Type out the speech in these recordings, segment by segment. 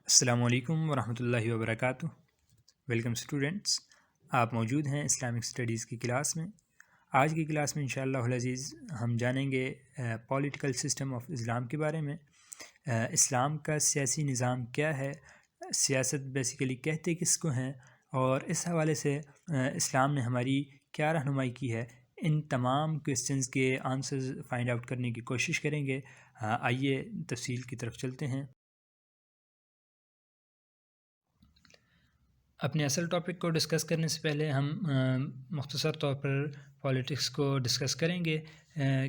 السلام علیکم ورحمۃ اللہ وبرکاتہ۔ ویلکم اسٹوڈنٹس، آپ موجود ہیں اسلامک اسٹڈیز کی کلاس میں۔ آج کی کلاس میں انشاءاللہ العزیز ہم جانیں گے پولیٹیکل سسٹم آف اسلام کے بارے میں۔ اسلام کا سیاسی نظام کیا ہے، سیاست بیسیکلی کہتے کس کو ہیں، اور اس حوالے سے اسلام نے ہماری کیا رہنمائی کی ہے، ان تمام کویسچنز کے آنسرز فائنڈ آؤٹ کرنے کی کوشش کریں گے۔ آئیے تفصیل کی طرف چلتے ہیں۔ اپنے اصل ٹاپک کو ڈسکس کرنے سے پہلے ہم مختصر طور پر پولیٹکس کو ڈسکس کریں گے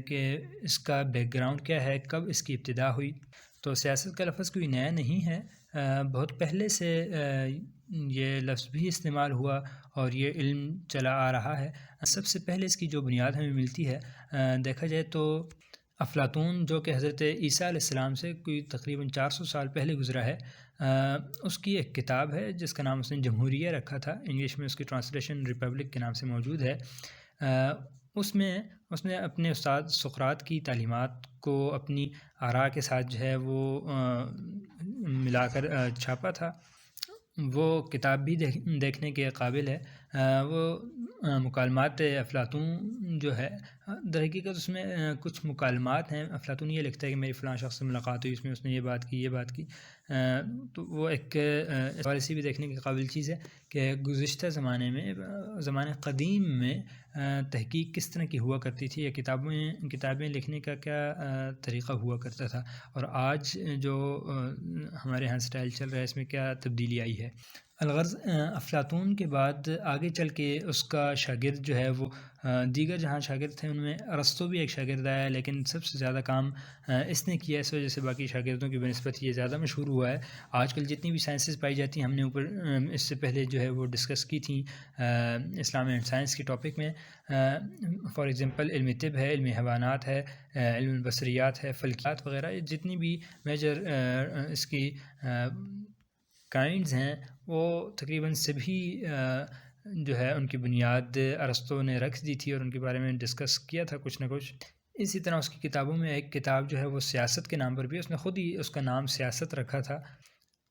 کہ اس کا بیک گراؤنڈ کیا ہے، کب اس کی ابتدا ہوئی۔ تو سیاست کا لفظ کوئی نیا نہیں ہے، بہت پہلے سے یہ لفظ بھی استعمال ہوا اور یہ علم چلا آ رہا ہے۔ سب سے پہلے اس کی جو بنیاد ہمیں ملتی ہے، دیکھا جائے تو افلاطون جو کہ حضرت عیسیٰ علیہ السلام سے کوئی تقریباً 400 سال پہلے گزرا ہے، اس کی ایک کتاب ہے جس کا نام اس نے جمہوریہ رکھا تھا، انگلش میں اس کی ٹرانسلیشن ریپبلک کے نام سے موجود ہے۔ اس میں اس نے اپنے استاد سقراط کی تعلیمات کو اپنی آراء کے ساتھ جو ہے وہ ملا کر چھاپا تھا۔ وہ کتاب بھی دیکھنے کے قابل ہے۔ وہ مکالمات افلاطون جو ہے، در حقیقت اس میں کچھ مکالمات ہیں۔ افلاطون یہ لکھتا ہے کہ میری فلاں شخص سے ملاقات ہوئی، اس میں اس نے یہ بات کی۔ تو وہ ایک اس حوالے سے بھی دیکھنے کے قابل چیز ہے کہ گزشتہ زمانے میں، زمانہ قدیم میں تحقیق کس طرح کی ہوا کرتی تھی، یا کتابیں لکھنے کا کیا طریقہ ہوا کرتا تھا، اور آج جو ہمارے ہاں سٹائل چل رہا ہے اس میں کیا تبدیلی آئی ہے۔ الغرض افلاطون کے بعد آگے چل کے اس کا شاگرد جو ہے وہ دیگر جہاں شاگرد تھے ان میں ارسطو بھی ایک شاگرد آیا، لیکن سب سے زیادہ کام اس نے کیا، اس وجہ سے باقی شاگردوں کی بنسبت یہ زیادہ مشہور ہوا ہے۔ آج کل جتنی بھی سائنسز پائی جاتی ہیں، ہم نے اوپر اس سے پہلے جو ہے وہ ڈسکس کی تھیں اسلام اینڈ سائنس کے ٹاپک میں۔ فار ایگزامپل علم طب ہے، علم حیوانات ہے، علم البصریات ہے، فلکیات وغیرہ، جتنی بھی میجر اس کی کائنڈز ہیں، وہ تقریباً سبھی جو ہے ان کی بنیاد ارسطو نے رکھ دی تھی، اور ان کے بارے میں ڈسکس کیا تھا کچھ نہ کچھ۔ اسی طرح اس کی کتابوں میں ایک کتاب جو ہے وہ سیاست کے نام پر بھی، اس نے خود ہی اس کا نام سیاست رکھا تھا،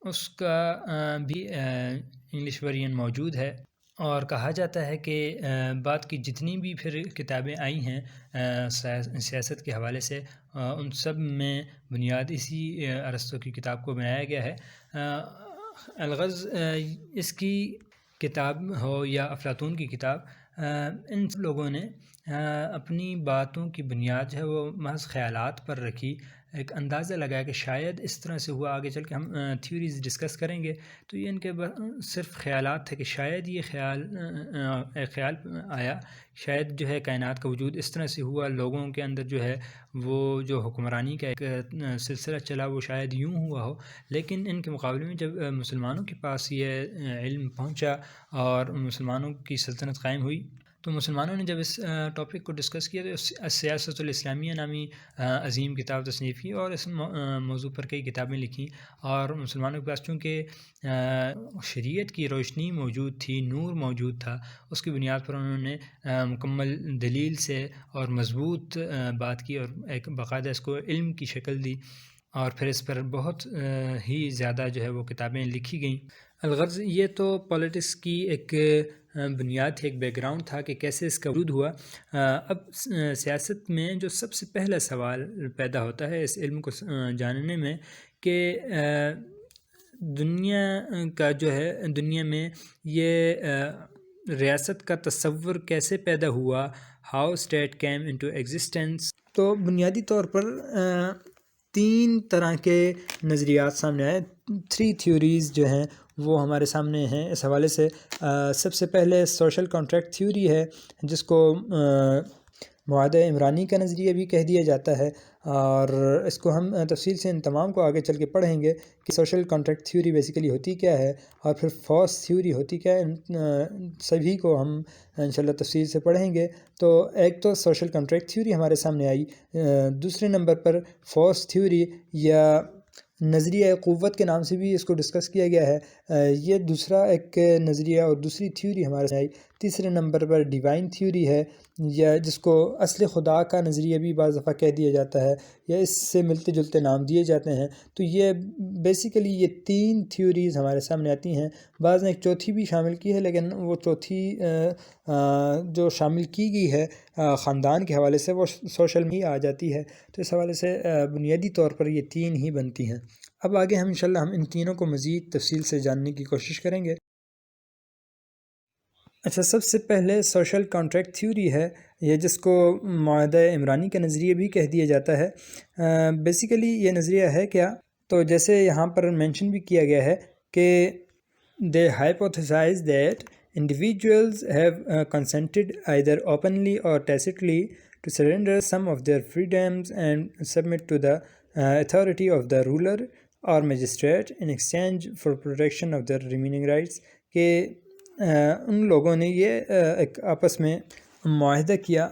اس کا بھی انگلش ورژن موجود ہے۔ اور کہا جاتا ہے کہ بعد کی جتنی بھی پھر کتابیں آئی ہیں سیاست کے حوالے سے، ان سب میں بنیاد اسی ارسطو کی کتاب کو بنایا گیا ہے۔ الغرض اس کی کتاب ہو یا افلاطون کی کتاب، ان لوگوں نے اپنی باتوں کی بنیاد جو ہے وہ محض خیالات پر رکھی، ایک اندازہ لگایا کہ شاید اس طرح سے ہوا۔ آگے چل کے ہم تھیوریز ڈسکس کریں گے تو یہ ان کے صرف خیالات تھے کہ شاید یہ خیال آیا، شاید جو ہے کائنات کا وجود اس طرح سے ہوا، لوگوں کے اندر جو ہے وہ جو حکمرانی کا ایک سلسلہ چلا وہ شاید یوں ہوا ہو۔ لیکن ان کے مقابلے میں جب مسلمانوں کے پاس یہ علم پہنچا اور موسلمانوں کی سلطنت قائم ہوئی، تو مسلمانوں نے جب اس ٹاپک کو ڈسکس کیا تو سیاست الاسلامیہ نامی عظیم کتاب تصنیف کی، اور اس موضوع پر کئی کتابیں لکھیں۔ اور مسلمانوں کے پاس چونکہ شریعت کی روشنی موجود تھی، نور موجود تھا، اس کی بنیاد پر انہوں نے مکمل دلیل سے اور مضبوط بات کی، اور ایک باقاعدہ اس کو علم کی شکل دی، اور پھر اس پر بہت ہی زیادہ جو ہے وہ کتابیں لکھی گئیں۔ الغرض یہ تو پولیٹکس کی ایک بنیاد تھی، ایک بیک گراؤنڈ تھا کہ کیسے اس کا وجود ہوا۔ اب سیاست میں جو سب سے پہلا سوال پیدا ہوتا ہے اس علم کو جاننے میں، کہ دنیا کا جو ہے، دنیا میں یہ ریاست کا تصور کیسے پیدا ہوا، how state came into existence. تو بنیادی طور پر 3 طرح کے نظریات سامنے آئے، 3 تھیوریز جو ہیں وہ ہمارے سامنے ہیں اس حوالے سے۔ سب سے پہلے سوشل کانٹریکٹ تھیوری ہے، جس کو معاہدہ عمرانی کا نظریہ بھی کہہ دیا جاتا ہے، اور اس کو ہم تفصیل سے ان تمام کو آگے چل کے پڑھیں گے کہ سوشل کانٹریکٹ تھیوری بیسیکلی ہوتی کیا ہے، اور پھر فورس تھیوری ہوتی کیا ہے۔ ان سبھی کو ہم انشاءاللہ تفصیل سے پڑھیں گے۔ تو ایک تو سوشل کانٹریکٹ تھیوری ہمارے سامنے آئی، دوسرے نمبر پر فورس تھیوری یا نظریہ قوت کے نام سے بھی اس کو ڈسکس کیا گیا ہے، یہ دوسرا ایک نظریہ اور دوسری تھیوری ہمارے سامنے آئی۔ تیسرے نمبر پر ڈیوائن تھیوری ہے، یا جس کو اصل خدا کا نظریہ بھی بعض دفعہ کہہ دیا جاتا ہے، یا اس سے ملتے جلتے نام دیے جاتے ہیں. تو یہ بیسیکلی یہ 3 تھیوریز ہمارے سامنے آتی ہیں. بعض نے ایک چوتھی بھی شامل کی ہے، لیکن وہ چوتھی جو شامل کی گئی ہے خاندان کے حوالے سے، وہ سوشل میں آ جاتی ہے. تو اس حوالے سے بنیادی طور پر یہ 3 ہی بنتی ہیں. اب آگے انشاءاللہ ہم ان تینوں کو مزید تفصیل سے جاننے کی کوشش کریں گے. اچھا، سب سے پہلے سوشل کانٹریکٹ تھیوری ہے، یہ جس کو معاہدہ عمرانی کا نظریہ بھی کہہ دیا جاتا ہے. بیسیکلی یہ نظریہ ہے کیا؟ تو جیسے یہاں پر مینشن بھی کیا گیا ہے کہ they hypothesize that individuals have consented either openly or tacitly to surrender some of their freedoms and submit to the authority of the ruler or magistrate in exchange for protection of their remaining rights. کہ ان لوگوں نے یہ ایک آپس میں معاہدہ کیا.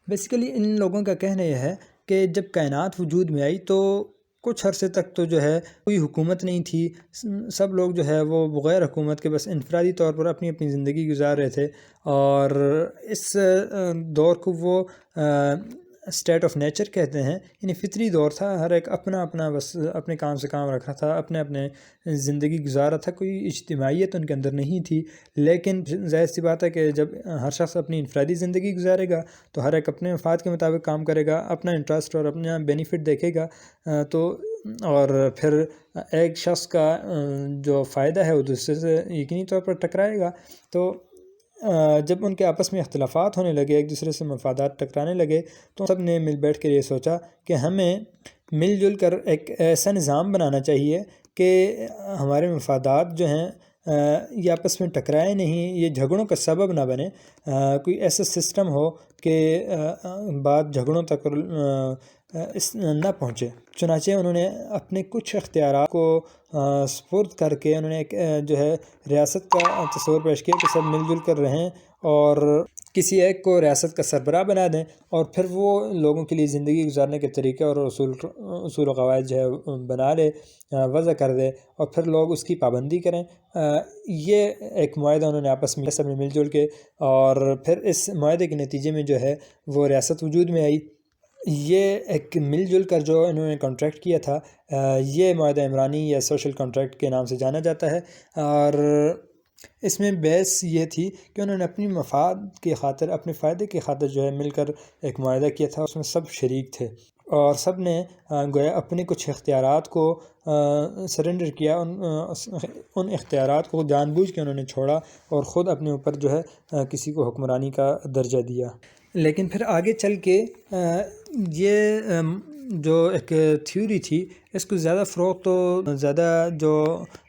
Basically ان لوگوں کا کہنا یہ ہے کہ جب کائنات وجود میں آئی تو کچھ عرصے تک تو جو ہے کوئی حکومت نہیں تھی، سب لوگ جو ہے وہ بغیر حکومت کے بس انفرادی طور پر اپنی اپنی زندگی گزار رہے تھے. اور اس دور کو وہ اسٹیٹ آف نیچر کہتے ہیں، یعنی فطری دور تھا. ہر ایک اپنا اپنا بس اپنے کام سے کام رکھا تھا، اپنے اپنے زندگی گزارا تھا، کوئی اجتماعیت ان کے اندر نہیں تھی. لیکن ظاہر سی بات ہے کہ جب ہر شخص اپنی انفرادی زندگی گزارے گا تو ہر ایک اپنے مفاد کے مطابق کام کرے گا، اپنا انٹرسٹ اور اپنا بینیفٹ دیکھے گا. تو اور پھر ایک شخص کا جو فائدہ ہے وہ دوسرے سے یقینی طور پر ٹکرائے گا. تو جب ان کے آپس میں اختلافات ہونے لگے، ایک دوسرے سے مفادات ٹکرانے لگے، تو سب نے مل بیٹھ کے یہ سوچا کہ ہمیں مل جل کر ایک ایسا نظام بنانا چاہیے کہ ہمارے مفادات جو ہیں یہ آپس میں ٹکرائے نہیں، یہ جھگڑوں کا سبب نہ بنے. کوئی ایسا سسٹم ہو کہ بات جھگڑوں تک نہ پہنچے. چنانچہ انہوں نے اپنے کچھ اختیارات کو سپرد کر کے انہوں نے ایک جو ہے ریاست کا تصور پیش کیا کہ سب مل جل کر رہیں اور کسی ایک کو ریاست کا سربراہ بنا دیں، اور پھر وہ لوگوں کے لیے زندگی گزارنے کے طریقے اور اصول و قواعد جو ہے بنا لے، وضع کر دے، اور پھر لوگ اس کی پابندی کریں. یہ ایک معاہدہ انہوں نے آپس میں سب میں مل جل کے، اور پھر اس معاہدے کے نتیجے میں جو ہے وہ ریاست وجود میں آئی. یہ ایک مل جل کر جو انہوں نے کانٹریکٹ کیا تھا، یہ معاہدہ عمرانی یا سوشل کانٹریکٹ کے نام سے جانا جاتا ہے. اور اس میں بیس یہ تھی کہ انہوں نے اپنی مفاد کی خاطر، اپنے فائدے کی خاطر جو ہے مل کر ایک معاہدہ کیا تھا. اس میں سب شریک تھے اور سب نے گویا اپنے کچھ اختیارات کو سرنڈر کیا، ان اختیارات کو جان بوجھ کے انہوں نے چھوڑا اور خود اپنے اوپر جو ہے کسی کو حکمرانی کا درجہ دیا. لیکن پھر آگے چل کے یہ جو ایک تھیوری تھی، اس کو زیادہ فروغ تو زیادہ جو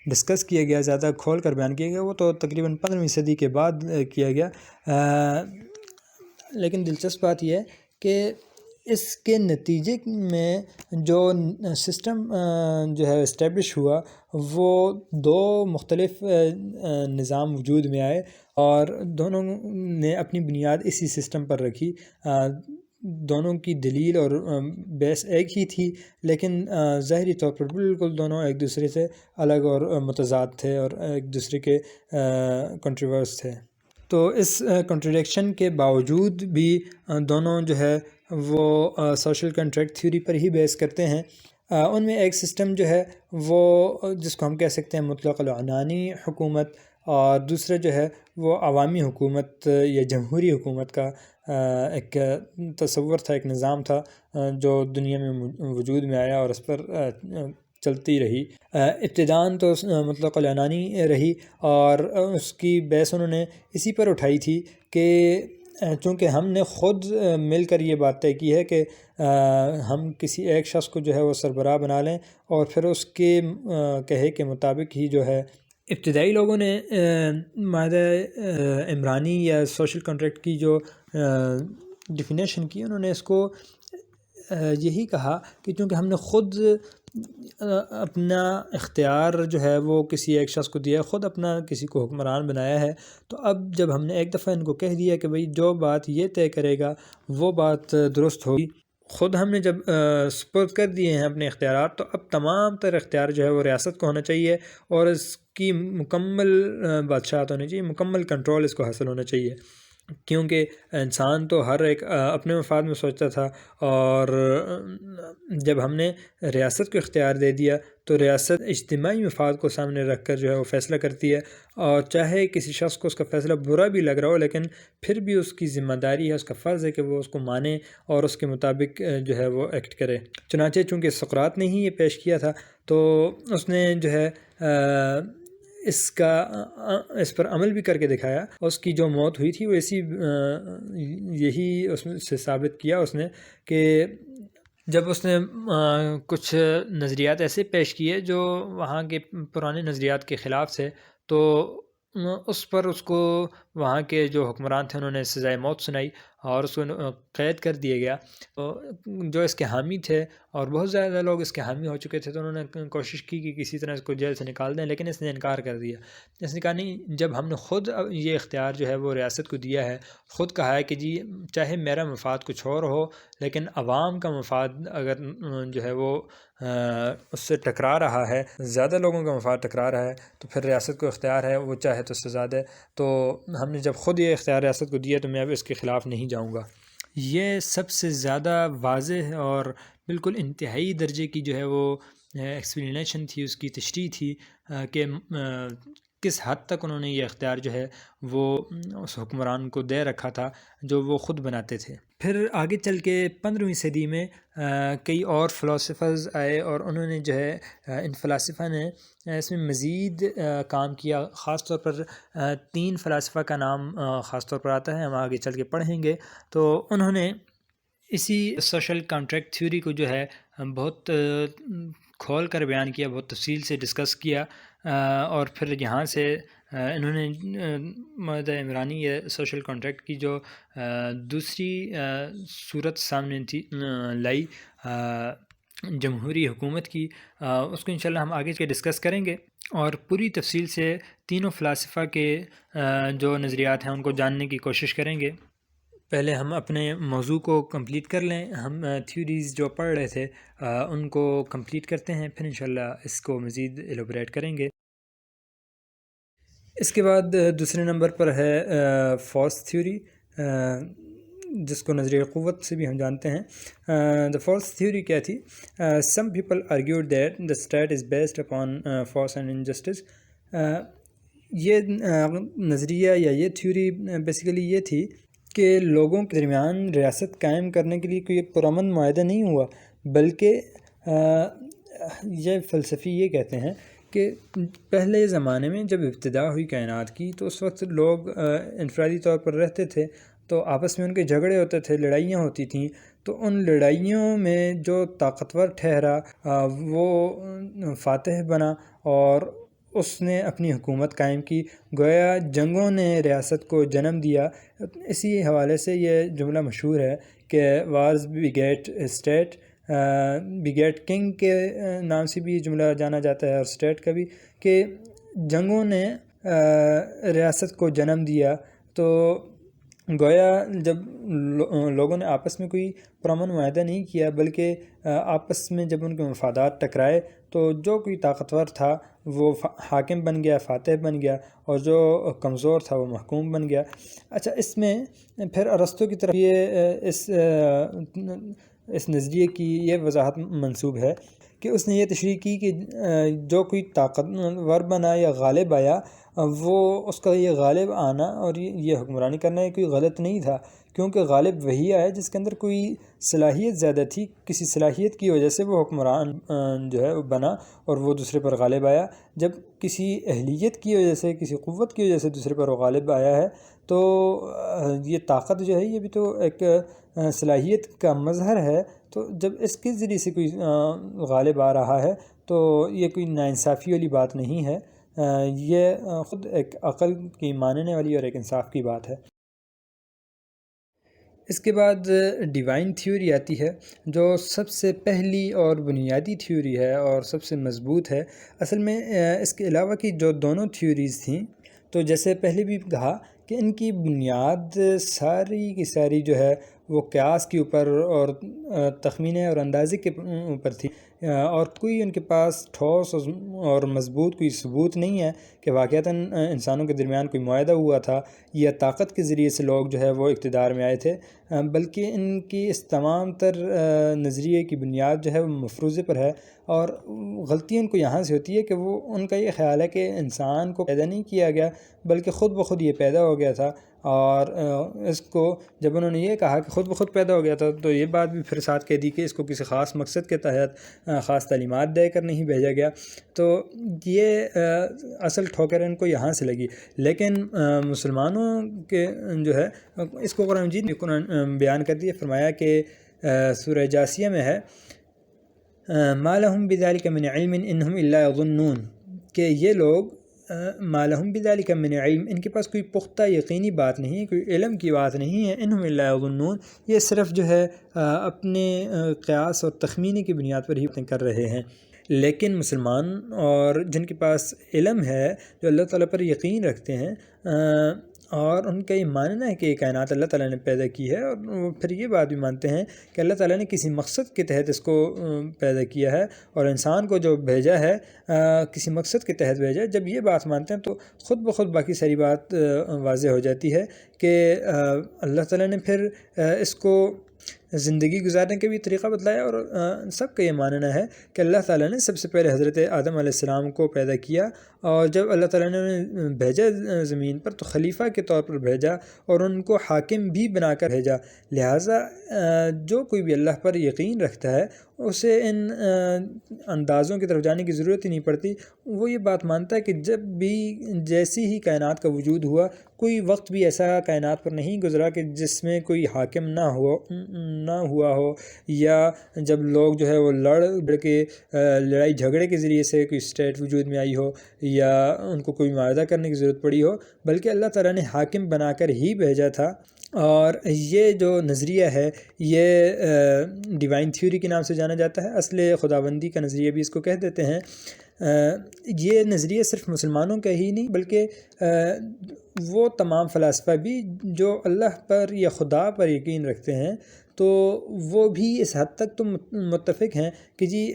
ڈسکس کیا گیا، زیادہ کھول کر بیان کیا گیا، وہ تو تقریباً 15ویں صدی کے بعد کیا گیا. لیکن دلچسپ بات یہ ہے کہ اس کے نتیجے میں جو سسٹم جو ہے اسٹیبلش ہوا، وہ 2 مختلف نظام وجود میں آئے، اور دونوں نے اپنی بنیاد اسی سسٹم پر رکھی. دونوں کی دلیل اور بیس ایک ہی تھی، لیکن ظاہری طور پر بالکل دونوں ایک دوسرے سے الگ اور متضاد تھے اور ایک دوسرے کے کنٹریورس تھے. تو اس کنٹریڈکشن کے باوجود بھی دونوں جو ہے وہ سوشل کنٹریکٹ تھیوری پر ہی بیس کرتے ہیں. ان میں ایک سسٹم جو ہے وہ جس کو ہم کہہ سکتے ہیں مطلق العنانی حکومت، اور دوسرا جو ہے وہ عوامی حکومت یا جمہوری حکومت کا ایک تصور تھا، ایک نظام تھا جو دنیا میں وجود میں آیا اور اس پر چلتی رہی. ابتداءً تو مطلق العنانی رہی، اور اس کی بیس انہوں نے اسی پر اٹھائی تھی کہ چونکہ ہم نے خود مل کر یہ بات طے کی ہے کہ ہم کسی ایک شخص کو جو ہے وہ سربراہ بنا لیں، اور پھر اس کے کہے کے مطابق ہی جو ہے ابتدائی لوگوں نے معاہدہ عمرانی یا سوشل کانٹریکٹ کی جو ڈیفینیشن کی، انہوں نے اس کو یہی کہا کہ چونکہ ہم نے خود اپنا اختیار جو ہے وہ کسی ایک شخص کو دیا ہے، خود اپنا کسی کو حکمران بنایا ہے، تو اب جب ہم نے ایک دفعہ ان کو کہہ دیا کہ بھئی جو بات یہ طے کرے گا وہ بات درست ہوگی، خود ہم نے جب سپرد کر دیے ہیں اپنے اختیارات، تو اب تمام تر اختیار جو ہے وہ ریاست کو ہونا چاہیے، اور اس کی مکمل بادشاہت ہونی چاہیے، مکمل کنٹرول اس کو حاصل ہونا چاہیے. کیونکہ انسان تو ہر ایک اپنے مفاد میں سوچتا تھا، اور جب ہم نے ریاست کو اختیار دے دیا تو ریاست اجتماعی مفاد کو سامنے رکھ کر جو ہے وہ فیصلہ کرتی ہے، اور چاہے کسی شخص کو اس کا فیصلہ برا بھی لگ رہا ہو، لیکن پھر بھی اس کی ذمہ داری ہے، اس کا فرض ہے کہ وہ اس کو مانے اور اس کے مطابق جو ہے وہ ایکٹ کرے۔ چنانچہ چونکہ سقراط نے ہی یہ پیش کیا تھا تو اس نے جو ہے اس پر عمل بھی کر کے دکھایا۔ اس کی جو موت ہوئی تھی وہ یہی اس سے ثابت کیا اس نے کہ جب اس نے کچھ نظریات ایسے پیش کیے جو وہاں کے پرانے نظریات کے خلاف تھے، تو اس پر اس کو وہاں کے جو حکمران تھے انہوں نے سزائے موت سنائی اور اس کو قید کر دیا گیا۔ جو اس کے حامی تھے اور بہت زیادہ لوگ اس کے حامی ہو چکے تھے، تو انہوں نے کوشش کی کہ کسی طرح اس کو جیل سے نکال دیں، لیکن اس نے انکار کر دیا۔ اس نے کہا نہیں، جب ہم نے خود یہ اختیار جو ہے وہ ریاست کو دیا ہے، خود کہا ہے کہ جی چاہے میرا مفاد کچھ اور ہو، لیکن عوام کا مفاد اگر جو ہے وہ اس سے ٹکرا رہا ہے، زیادہ لوگوں کا مفاد ٹکرا رہا ہے، تو پھر ریاست کو اختیار ہے وہ چاہے تو سزا دے۔ تو ہم نے جب خود یہ اختیار ریاست کو دیا تو میں اب اس کے خلاف نہیں جاؤں گا۔ یہ سب سے زیادہ واضح اور بالکل انتہائی درجے کی جو ہے وہ ایکسپلینیشن تھی، اس کی تشریح تھی کہ کس حد تک انہوں نے یہ اختیار جو ہے وہ اس حکمران کو دے رکھا تھا جو وہ خود بناتے تھے۔ پھر آگے چل کے 15ویں صدی میں کئی اور فلاسفرز آئے، اور انہوں نے جو ہے ان فلاسفہ نے اس میں مزید کام کیا۔ خاص طور پر 3 فلاسفہ کا نام خاص طور پر آتا ہے، ہم آگے چل کے پڑھیں گے۔ تو انہوں نے اسی سوشل کانٹریکٹ تھیوری کو جو ہے بہت کھول کر بیان کیا، بہت تفصیل سے ڈسکس کیا، اور پھر یہاں سے انہوں نے معاہدہ عمرانی یا سوشل کانٹریکٹ کی جو دوسری صورت سامنے تھی لائی جمہوری حکومت کی، اس کو انشاءاللہ ہم آگے کے ڈسکس کریں گے، اور پوری تفصیل سے تینوں فلاسفہ کے جو نظریات ہیں ان کو جاننے کی کوشش کریں گے۔ پہلے ہم اپنے موضوع کو کمپلیٹ کر لیں، ہم تھیوریز جو پڑھ رہے تھے ان کو کمپلیٹ کرتے ہیں، پھر انشاءاللہ اس کو مزید ایلوبریٹ کریں گے۔ اس کے بعد دوسرے نمبر پر ہے فورس تھیوری، جس کو نظریہ قوت سے بھی ہم جانتے ہیں۔ دا فورس تھیوری کیا تھی؟ Some people argued that the state is based upon force and injustice. یہ نظریہ یا یہ تھیوری بیسیکلی یہ تھی کہ لوگوں کے درمیان ریاست قائم کرنے کے لیے کوئی پرامن معاہدہ نہیں ہوا، بلکہ یہ فلسفی یہ کہتے ہیں کہ پہلے زمانے میں جب ابتدا ہوئی کائنات کی تو اس وقت لوگ انفرادی طور پر رہتے تھے، تو آپس میں ان کے جھگڑے ہوتے تھے، لڑائیاں ہوتی تھیں، تو ان لڑائیوں میں جو طاقتور ٹھہرا وہ فاتح بنا اور اس نے اپنی حکومت قائم کی، گویا جنگوں نے ریاست کو جنم دیا۔ اسی حوالے سے یہ جملہ مشہور ہے کہ وارز بیگیٹ اسٹیٹ، بیگیٹ کنگ کے نام سے بھی یہ جملہ جانا جاتا ہے، اور اسٹیٹ کا بھی، کہ جنگوں نے ریاست کو جنم دیا۔ تو گویا جب لوگوں نے آپس میں کوئی پرامن معاہدہ نہیں کیا، بلکہ آپس میں جب ان کے مفادات ٹکرائے تو جو کوئی طاقتور تھا وہ حاکم بن گیا، فاتح بن گیا، اور جو کمزور تھا وہ محکوم بن گیا۔ اچھا، اس میں پھر ارسطو کی طرف یہ اس نظریے کی یہ وضاحت منسوب ہے کہ اس نے یہ تشریح کی کہ جو کوئی طاقتور بنا یا غالب آیا، وہ اس کا یہ غالب آنا اور یہ حکمرانی کرنا یہ کوئی غلط نہیں تھا، کیونکہ غالب وہی آیا جس کے اندر کوئی صلاحیت زیادہ تھی، کسی صلاحیت کی وجہ سے وہ حکمران جو ہے بنا اور وہ دوسرے پر غالب آیا۔ جب کسی اہلیت کی وجہ سے، کسی قوت کی وجہ سے دوسرے پر غالب آیا ہے، تو یہ طاقت جو ہے یہ بھی تو ایک صلاحیت کا مظہر ہے، تو جب اس کے ذریعے سے کوئی غالب آ رہا ہے تو یہ کوئی ناانصافی والی بات نہیں ہے، یہ خود ایک عقل کی ماننے والی اور ایک انصاف کی بات ہے۔ اس کے بعد ڈیوائن تھیوری آتی ہے، جو سب سے پہلی اور بنیادی تھیوری ہے اور سب سے مضبوط ہے۔ اصل میں اس کے علاوہ کی جو دونوں تھیوریز تھیں، تو جیسے پہلے بھی کہا کہ ان کی بنیاد ساری کی ساری جو ہے وہ قیاس کے اوپر اور تخمینے اور اندازے کے اوپر تھی، اور کوئی ان کے پاس ٹھوس اور مضبوط کوئی ثبوت نہیں ہے کہ واقعتاً انسانوں کے درمیان کوئی معاہدہ ہوا تھا یا طاقت کے ذریعے سے لوگ جو ہے وہ اقتدار میں آئے تھے، بلکہ ان کی اس تمام تر نظریے کی بنیاد جو ہے وہ مفروضے پر ہے۔ اور غلطی ان کو یہاں سے ہوتی ہے کہ وہ ان کا یہ خیال ہے کہ انسان کو پیدا نہیں کیا گیا بلکہ خود بخود یہ پیدا ہو گیا تھا، اور اس کو جب انہوں نے یہ کہا کہ خود بخود پیدا ہو گیا تھا تو یہ بات بھی پھر ساتھ کہہ دی کہ اس کو کسی خاص مقصد کے تحت خاص تعلیمات دے کر نہیں بھیجا گیا، تو یہ اصل ٹھوکر ان کو یہاں سے لگی۔ لیکن مسلمانوں کے جو ہے اس کو قرآن مجید نے بیان کر دیا، فرمایا کہ سورہ جاسیہ میں ہے ما لهم بذلك من علم انہم الا یظنون، کہ یہ لوگ ما لهم بذلك من علم، ان کے پاس کوئی پختہ یقینی بات نہیں، کوئی علم کی بات نہیں ہے، انہم الا یظنون، یہ صرف جو ہے اپنے قیاس اور تخمینے کی بنیاد پر ہی کر رہے ہیں۔ لیکن مسلمان اور جن کے پاس علم ہے، جو اللہ تعالیٰ پر یقین رکھتے ہیں اور ان کا یہ ماننا ہے کہ یہ کائنات اللہ تعالیٰ نے پیدا کی ہے، اور وہ پھر یہ بات بھی مانتے ہیں کہ اللہ تعالیٰ نے کسی مقصد کے تحت اس کو پیدا کیا ہے، اور انسان کو جو بھیجا ہے کسی مقصد کے تحت بھیجا ہے، جب یہ بات مانتے ہیں تو خود بخود باقی ساری بات واضح ہو جاتی ہے کہ اللہ تعالیٰ نے پھر اس کو زندگی گزارنے کا بھی طریقہ بتلایا، اور سب کا یہ ماننا ہے کہ اللہ تعالیٰ نے سب سے پہلے حضرت آدم علیہ السلام کو پیدا کیا، اور جب اللہ تعالیٰ نے انہیں بھیجا زمین پر تو خلیفہ کے طور پر بھیجا اور ان کو حاکم بھی بنا کر بھیجا۔ لہٰذا جو کوئی بھی اللہ پر یقین رکھتا ہے اسے ان اندازوں کی طرف جانے کی ضرورت ہی نہیں پڑتی، وہ یہ بات مانتا ہے کہ جب بھی جیسی ہی کائنات کا وجود ہوا، کوئی وقت بھی ایسا کائنات پر نہیں گزرا کہ جس میں کوئی حاکم نہ ہوا ہو، یا جب لوگ جو ہے وہ لڑ کے لڑائی جھگڑے کے ذریعے سے کوئی اسٹیٹ وجود میں آئی ہو، یا ان کو کوئی معاہدہ کرنے کی ضرورت پڑی ہو، بلکہ اللہ تعالیٰ نے حاکم بنا کر ہی بھیجا تھا۔ اور یہ جو نظریہ ہے یہ ڈیوائن تھیوری کے نام سے جانا جاتا ہے، اصل خداوندی کا نظریہ بھی اس کو کہہ دیتے ہیں۔ یہ نظریہ صرف مسلمانوں کا ہی نہیں بلکہ وہ تمام فلاسفہ بھی جو اللہ پر یا خدا پر یقین رکھتے ہیں تو وہ بھی اس حد تک تو متفق ہیں کہ جی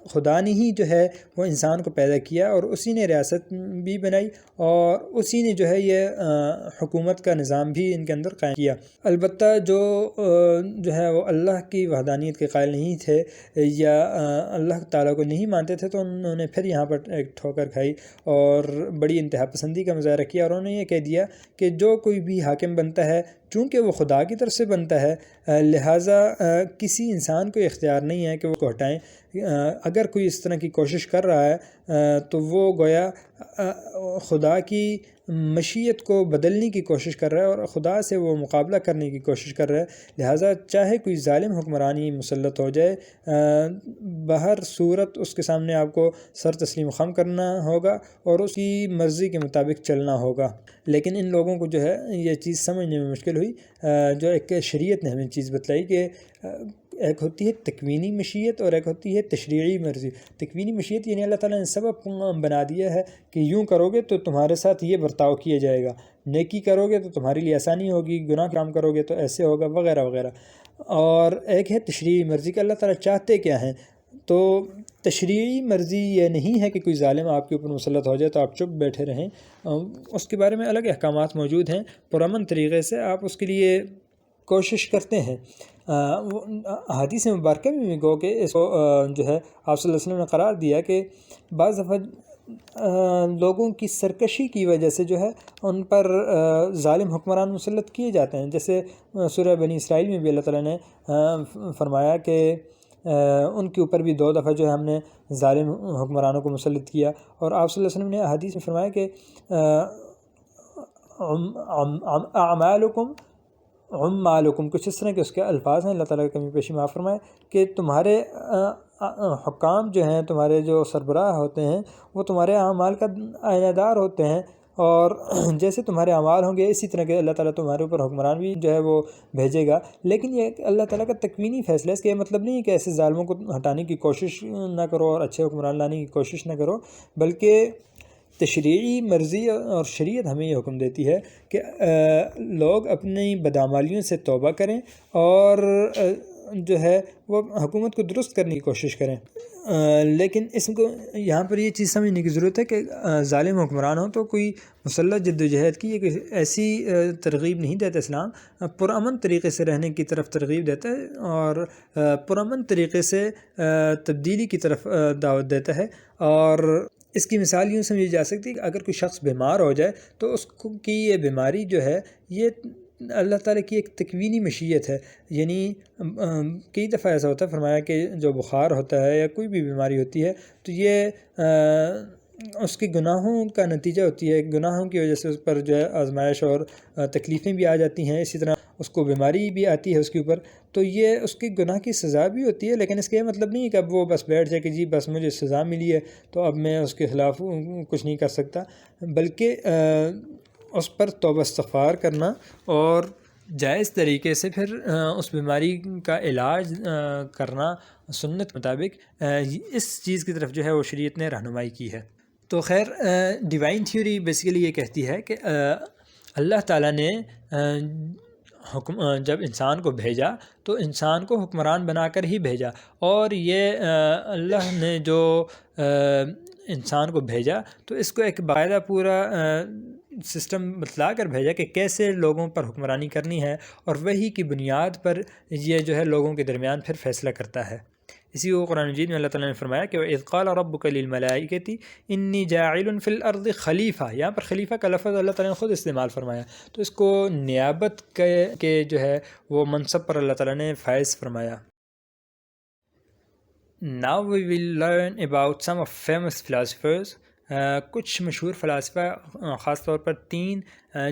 خدا نے ہی جو ہے وہ انسان کو پیدا کیا، اور اسی نے ریاست بھی بنائی، اور اسی نے جو ہے یہ حکومت کا نظام بھی ان کے اندر قائم کیا۔ البتہ جو ہے وہ اللہ کی وحدانیت کے قائل نہیں تھے یا اللہ تعالیٰ کو نہیں مانتے تھے، تو انہوں نے پھر یہاں پر ایک ٹھوکر کھائی اور بڑی انتہا پسندی کا مظاہرہ کیا، اور انہوں نے یہ کہہ دیا کہ جو کوئی بھی حاکم بنتا ہے چونکہ وہ خدا کی طرف سے بنتا ہے، لہٰذا کسی انسان کو اختیار نہیں ہے کہ وہ کو ہٹائیں۔ اگر کوئی اس طرح کی کوشش کر رہا ہے تو وہ گویا خدا کی مشیت کو بدلنے کی کوشش کر رہا ہے، اور خدا سے وہ مقابلہ کرنے کی کوشش کر رہا ہے۔ لہٰذا چاہے کوئی ظالم حکمرانی مسلط ہو جائے، بہر صورت اس کے سامنے آپ کو سر تسلیم خم کرنا ہوگا اور اس کی مرضی کے مطابق چلنا ہوگا۔ لیکن ان لوگوں کو جو ہے یہ چیز سمجھنے میں مشکل ہوئی، جو ایک شریعت نے ہمیں چیز بتلائی کہ ایک ہوتی ہے تکوینی مشیت اور ایک ہوتی ہے تشریعی مرضی۔ تکوینی مشیت یعنی اللہ تعالیٰ نے سبب بنا دیا ہے کہ یوں کرو گے تو تمہارے ساتھ یہ برتاؤ کیا جائے گا، نیکی کرو گے تو تمہارے لیے آسانی ہوگی، گناہ کام کرو گے تو ایسے ہوگا، وغیرہ وغیرہ۔ اور ایک ہے تشریعی مرضی کہ اللہ تعالیٰ چاہتے کیا ہیں۔ تو تشریعی مرضی یہ نہیں ہے کہ کوئی ظالم آپ کے اوپر مسلط ہو جائے تو آپ چپ بیٹھے رہیں، اس کے بارے میں الگ احکامات موجود ہیں، پرامن طریقے سے آپ اس کے لیے کوشش کرتے ہیں۔ حدیث مبارکہ میں گو کہ اس کو جو ہے آپ صلی اللہ علیہ وسلم نے قرار دیا کہ بعض دفعہ لوگوں کی سرکشی کی وجہ سے جو ہے ان پر ظالم حکمران مسلط کیے جاتے ہیں، جیسے سورہ بنی اسرائیل میں بھی اللہ تعالیٰ نے فرمایا کہ ان کے اوپر بھی 2 دفعہ جو ہے ہم نے ظالم حکمرانوں کو مسلط کیا، اور آپ صلی اللہ علیہ وسلم نے حدیث میں فرمایا کہ اعمالکم عمالکم، کچھ اس طرح کے اس کے الفاظ ہیں، اللہ تعالیٰ کی کمی پیشی معاف فرمائے، کہ تمہارے حکام جو ہیں، تمہارے جو سربراہ ہوتے ہیں وہ تمہارے اعمال کا آئینہ دار ہوتے ہیں، اور جیسے تمہارے اعمال ہوں گے اسی طرح کے اللہ تعالیٰ تمہارے اوپر حکمران بھی جو ہے وہ بھیجے گا۔ لیکن یہ اللہ تعالیٰ کا تکوینی فیصلہ ہے، اس کا یہ مطلب نہیں ہے کہ ایسے ظالموں کو ہٹانے کی کوشش نہ کرو اور اچھے حکمران لانے کی کوشش نہ کرو، بلکہ تشریعی مرضی اور شریعت ہمیں یہ حکم دیتی ہے کہ لوگ اپنی بدعمالیوں سے توبہ کریں اور جو ہے وہ حکومت کو درست کرنے کی کوشش کریں، لیکن اس کو یہاں پر یہ چیز سمجھنے کی ضرورت ہے کہ ظالم حکمران ہو تو کوئی مسلح جد و جہد کی ایک ایسی ترغیب نہیں دیتا اسلام، پرامن طریقے سے رہنے کی طرف ترغیب دیتا ہے اور پرامن طریقے سے تبدیلی کی طرف دعوت دیتا ہے۔ اور اس کی مثال یوں سمجھی جا سکتی ہے کہ اگر کوئی شخص بیمار ہو جائے تو اس کی یہ بیماری جو ہے یہ اللہ تعالیٰ کی ایک تکوینی مشیت ہے، یعنی کئی دفعہ ایسا ہوتا ہے، فرمایا کہ جو بخار ہوتا ہے یا کوئی بھی بیماری ہوتی ہے تو یہ اس کے گناہوں کا نتیجہ ہوتی ہے، گناہوں کی وجہ سے اس پر جو ہے آزمائش اور تکلیفیں بھی آ جاتی ہیں، اسی طرح اس کو بیماری بھی آتی ہے اس کے اوپر، تو یہ اس کے گناہ کی سزا بھی ہوتی ہے، لیکن اس کا یہ مطلب نہیں ہے کہ اب وہ بس بیٹھ جائے کہ جی بس مجھے سزا ملی ہے تو اب میں اس کے خلاف کچھ نہیں کر سکتا، بلکہ اس پر توبہ استغفار کرنا اور جائز طریقے سے پھر اس بیماری کا علاج کرنا سنت کے مطابق، اس چیز کی طرف جو ہے وہ شریعت نے رہنمائی کی ہے۔ تو خیر ڈیوائن تھیوری بیسیکلی یہ کہتی ہے کہ اللہ تعالیٰ نے جب انسان کو بھیجا تو انسان کو حکمران بنا کر ہی بھیجا، اور یہ اللہ نے جو انسان کو بھیجا تو اس کو ایک باقاعدہ پورا سسٹم بتلا کر بھیجا کہ کیسے لوگوں پر حکمرانی کرنی ہے، اور وہی کی بنیاد پر یہ جو ہے لوگوں کے درمیان پھر فیصلہ کرتا ہے۔ اسی کو قرآن مجید میں اللہ تعالیٰ نے فرمایا کہ وَإِذْ قَالَ رَبُّكَ لِلْمَلَائِكَةِ إِنِّي جَاعِلٌ فِي الْأَرْضِ خلیفہ، یہاں پر خلیفہ کا لفظ اللہ تعالیٰ نے خود استعمال فرمایا، تو اس کو نیابت کے جو ہے وہ منصب پر اللہ تعالیٰ نے فائز فرمایا۔ Now we will learn about some of famous philosophers. کچھ مشہور فلاسفہ، خاص طور پر 3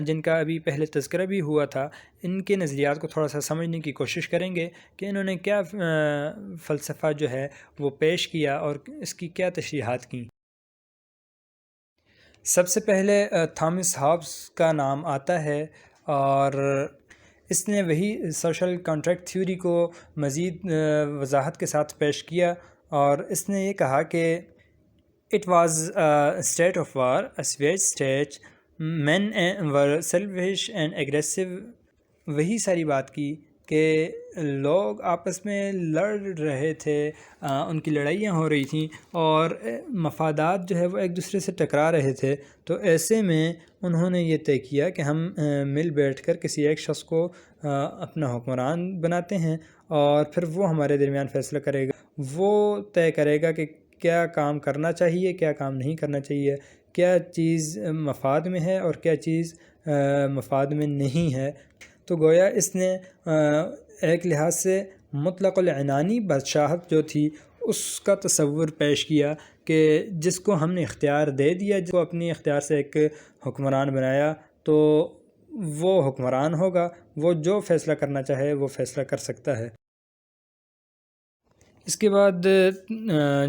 جن کا ابھی پہلے تذکرہ بھی ہوا تھا، ان کے نظریات کو تھوڑا سا سمجھنے کی کوشش کریں گے کہ انہوں نے کیا فلسفہ جو ہے وہ پیش کیا اور اس کی کیا تشریحات کیں۔ سب سے پہلے تھامس ہابس کا نام آتا ہے، اور اس نے وہی سوشل کانٹریکٹ تھیوری کو مزید وضاحت کے ساتھ پیش کیا، اور اس نے یہ کہا کہ It was a state of war, a savage state. Men were selfish and aggressive. وہی ساری بات کی کہ لوگ آپس میں لڑ رہے تھے، ان کی لڑائیاں ہو رہی تھیں اور مفادات جو ہے وہ ایک دوسرے سے ٹکرا رہے تھے، تو ایسے میں انہوں نے یہ طے کیا کہ ہم مل بیٹھ کر کسی ایک شخص کو اپنا حکمران بناتے ہیں، اور پھر وہ ہمارے درمیان فیصلہ کرے گا، وہ طے کرے گا کہ کیا کام کرنا چاہیے، کیا کام نہیں کرنا چاہیے، کیا چیز مفاد میں ہے اور کیا چیز مفاد میں نہیں ہے۔ تو گویا اس نے ایک لحاظ سے مطلق العنانی بادشاہت جو تھی اس کا تصور پیش کیا کہ جس کو ہم نے اختیار دے دیا، جس کو اپنی اختیار سے ایک حکمران بنایا، تو وہ حکمران ہوگا، وہ جو فیصلہ کرنا چاہے وہ فیصلہ کر سکتا ہے۔ اس کے بعد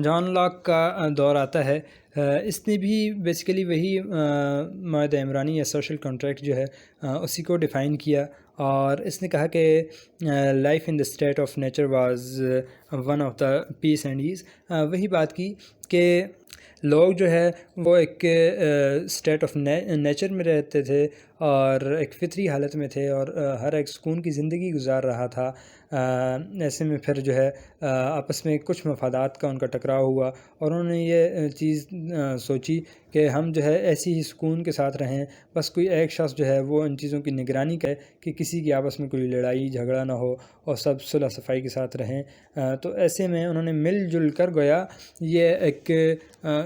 جان لاک کا دور آتا ہے۔ اس نے بھی بیسیکلی وہی معاہدہ عمرانی یا سوشل کانٹریکٹ جو ہے اسی کو ڈیفائن کیا، اور اس نے کہا کہ life in the state of nature was one of the piece and as. وہی بات کی کہ لوگ جو ہے وہ ایک اسٹیٹ آف نیچر میں رہتے تھے اور ایک فطری حالت میں تھے، اور ہر ایک سکون کی زندگی گزار رہا تھا۔ ایسے میں پھر جو ہے آپس میں کچھ مفادات کا ان کا ٹکراؤ ہوا، اور انہوں نے یہ چیز سوچی کہ ہم جو ہے ایسی ہی سکون کے ساتھ رہیں، بس کوئی ایک شخص جو ہے وہ ان چیزوں کی نگرانی کرے کہ کسی کی آپس میں کوئی لڑائی جھگڑا نہ ہو اور سب صلح صفائی کے ساتھ رہیں۔ تو ایسے میں انہوں نے مل جل کر گویا یہ ایک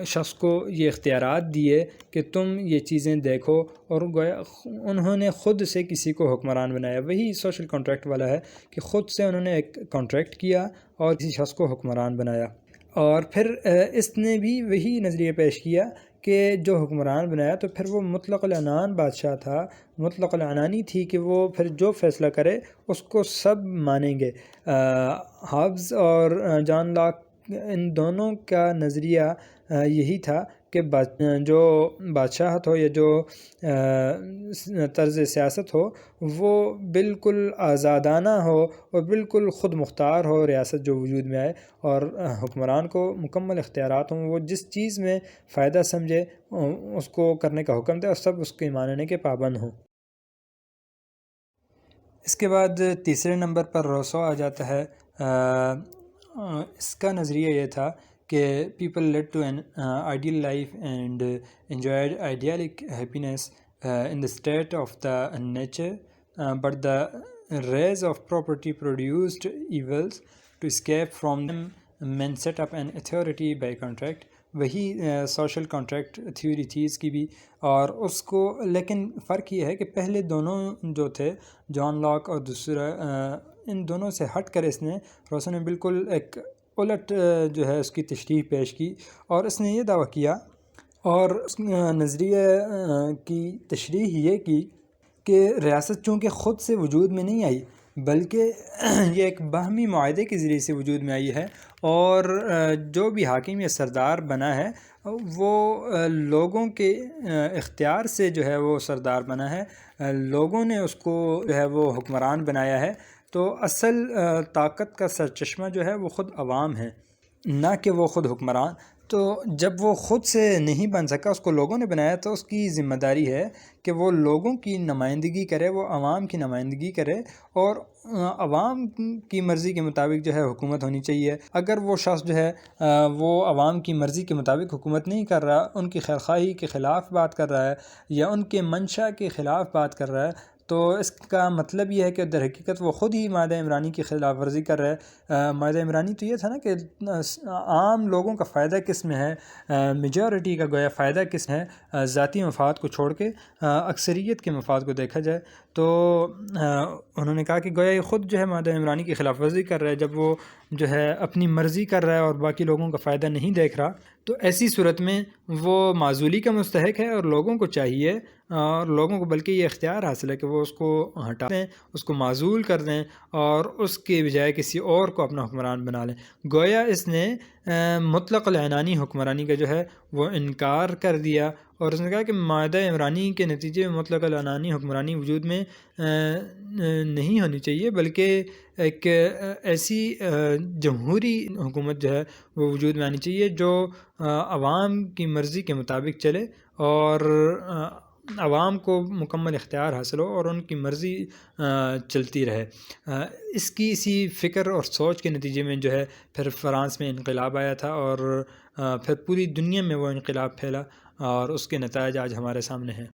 شخص کو یہ اختیارات دیے کہ تم یہ چیزیں دیکھو، اور گویا انہوں نے خود سے کسی کو حکمران بنایا۔ وہی سوشل کانٹریکٹ والا ہے کہ خود سے انہوں نے ایک کانٹریکٹ کیا اور کسی شخص کو حکمران بنایا، اور پھر اس نے بھی وہی نظریہ پیش کیا کہ جو حکمران بنایا تو پھر وہ مطلق العنان بادشاہ تھا، مطلق العنانی تھی کہ وہ پھر جو فیصلہ کرے اس کو سب مانیں گے۔ ہابز اور جان لاک ان دونوں کا نظریہ یہی تھا کہ جو بادشاہت ہو یا جو طرز سیاست ہو وہ بالکل آزادانہ ہو اور بالکل خود مختار ہو، ریاست جو وجود میں آئے، اور حکمران کو مکمل اختیارات ہوں، وہ جس چیز میں فائدہ سمجھے اس کو کرنے کا حکم دے اور سب اس کے ماننے کے پابند ہوں۔ اس کے بعد تیسرے نمبر پر روسو آ جاتا ہے۔ اس کا نظریہ یہ تھا کہ people lead to an ideal life and enjoyed idyllic happiness in the state of the nature, but the rise of property produced evils. To escape from them, men set up an authority by contract. وہی social contract theory تھی اس کی بھی، اور اس کو لیکن فرق یہ ہے کہ پہلے دونوں جو تھے جان لاک اور دوسرا ان دونوں سے ہٹ کر اس نے روسو نے بالکل ایک الٹ جو ہے اس کی تشریح پیش کی، اور اس نے یہ دعویٰ کیا اور اس نظریے کی تشریح یہ کی کہ ریاست چونکہ خود سے وجود میں نہیں آئی بلکہ یہ ایک باہمی معاہدے کے ذریعے سے وجود میں آئی ہے، اور جو بھی حاکم یا سردار بنا ہے وہ لوگوں کے اختیار سے جو ہے وہ سردار بنا ہے، لوگوں نے اس کو جو ہے وہ حکمران بنایا ہے، تو اصل طاقت کا سرچشمہ جو ہے وہ خود عوام ہے، نہ کہ وہ خود حکمران۔ تو جب وہ خود سے نہیں بن سکا، اس کو لوگوں نے بنایا، تو اس کی ذمہ داری ہے کہ وہ لوگوں کی نمائندگی کرے، وہ عوام کی نمائندگی کرے، اور عوام کی مرضی کے مطابق جو ہے حکومت ہونی چاہیے۔ اگر وہ شخص جو ہے وہ عوام کی مرضی کے مطابق حکومت نہیں کر رہا، ان کی خیرخواہی کے خلاف بات کر رہا ہے یا ان کے منشا کے خلاف بات کر رہا ہے، تو اس کا مطلب یہ ہے کہ در حقیقت وہ خود ہی مادہ عمرانی کی خلاف ورزی کر رہا ہے۔ مادہ عمرانی تو یہ تھا نا کہ عام لوگوں کا فائدہ کس میں ہے، میجورٹی کا گویا فائدہ کس میں ہے، ذاتی مفاد کو چھوڑ کے اکثریت کے مفاد کو دیکھا جائے۔ تو انہوں نے کہا کہ گویا یہ خود جو ہے مادہ عمرانی کی خلاف ورزی کر رہا ہے جب وہ جو ہے اپنی مرضی کر رہا ہے اور باقی لوگوں کا فائدہ نہیں دیکھ رہا، تو ایسی صورت میں وہ معزولی کا مستحق ہے، اور لوگوں کو چاہیے، اور لوگوں کو بلکہ یہ اختیار حاصل ہے کہ وہ اس کو ہٹا دیں، اس کو معزول کر دیں، اور اس کے بجائے کسی اور کو اپنا حکمران بنا لیں۔ گویا اس نے مطلق العنانی حکمرانی کا جو ہے وہ انکار کر دیا، اور اس نے کہا کہ مادہ عمرانی کے نتیجے میں مطلق العنانی حکمرانی وجود میں نہیں ہونی چاہیے، بلکہ ایک ایسی جمہوری حکومت جو ہے وہ وجود میں آنی چاہیے جو عوام کی مرضی کے مطابق چلے، اور عوام کو مکمل اختیار حاصل ہو اور ان کی مرضی چلتی رہے۔ اسی فکر اور سوچ کے نتیجے میں جو ہے پھر فرانس میں انقلاب آیا تھا، اور پھر پوری دنیا میں وہ انقلاب پھیلا، اور اس کے نتائج آج ہمارے سامنے ہیں۔